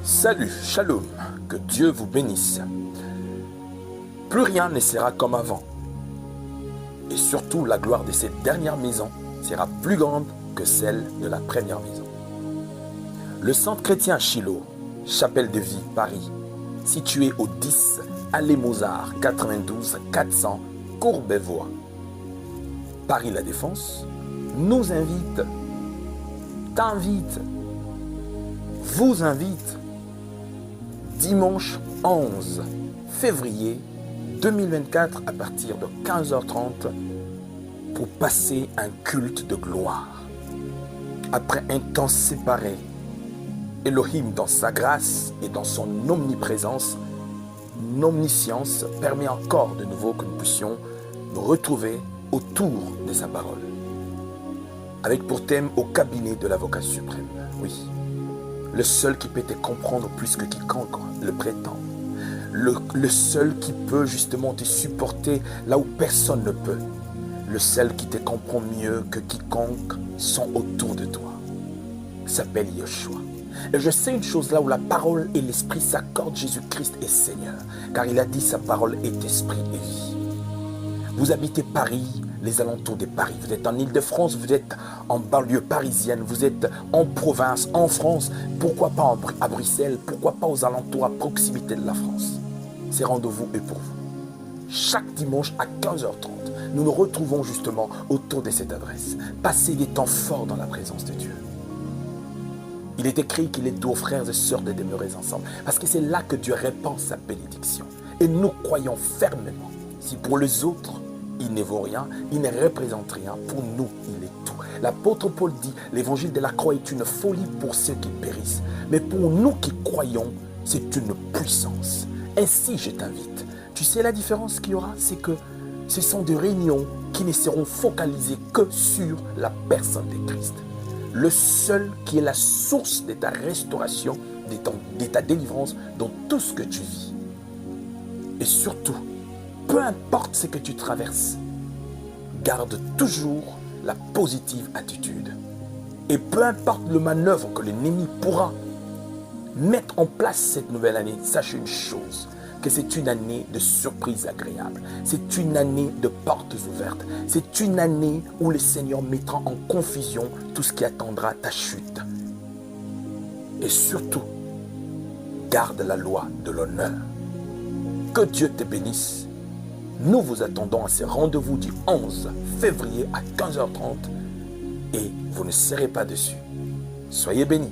Salut, shalom, que Dieu vous bénisse. Plus rien ne sera comme avant. Et surtout, la gloire de cette dernière maison sera plus grande que celle de la première maison. Le centre chrétien Shiloh, Chapelle de Vie, Paris, situé au 10 Allée Mozart, 92 400 Courbevoie, Paris La Défense, nous invite, t'invite, vous invite dimanche 11 février 2024 à partir de 15h30 pour passer un culte de gloire. Après un temps séparé, Elohim dans sa grâce et dans son omniprésence, omniscience permet encore de nouveau que nous puissions nous retrouver autour de sa parole. Avec pour thème au cabinet de l'avocat suprême. Oui, le seul qui peut te comprendre plus que quiconque le prétend. Le seul qui peut justement te supporter là où personne ne peut. Le seul qui te comprend mieux que quiconque sont autour de toi. S'appelle Yeshua. Et je sais une chose là où la parole et l'esprit s'accordent, Jésus-Christ est Seigneur. Car il a dit sa parole est esprit et vie. Vous habitez Paris, les alentours de Paris. Vous êtes en Île-de-France, vous êtes en banlieue parisienne, vous êtes en province, en France. Pourquoi pas à Bruxelles? Pourquoi pas aux alentours, à proximité de la France? Ces rendez-vous est pour vous. Chaque dimanche à 15h30, nous nous retrouvons justement autour de cette adresse. Passez des temps forts dans la présence de Dieu. Il est écrit qu'il est doux aux frères et sœurs de demeurer ensemble. Parce que c'est là que Dieu répand sa bénédiction. Et nous croyons fermement. Si pour les autres, il ne vaut rien, il ne représente rien, pour nous, il est tout. L'apôtre Paul dit, l'évangile de la croix est une folie pour ceux qui périssent. Mais pour nous qui croyons, c'est une puissance. Ainsi, je t'invite. Tu sais la différence qu'il y aura? C'est que ce sont des réunions qui ne seront focalisées que sur la personne de Christ. Le seul qui est la source de ta restauration, de ta délivrance dans tout ce que tu vis. Et surtout, peu importe ce que tu traverses, garde toujours la positive attitude. Et peu importe le manœuvre que l'ennemi pourra mettre en place cette nouvelle année, sache une chose, que c'est une année de surprises agréables. C'est une année de portes ouvertes. C'est une année où le Seigneur mettra en confusion tout ce qui attendra ta chute. Et surtout, garde la loi de l'honneur. Que Dieu te bénisse. Nous vous attendons à ce rendez-vous du 11 février à 15h30 et vous ne serez pas déçus. Soyez bénis.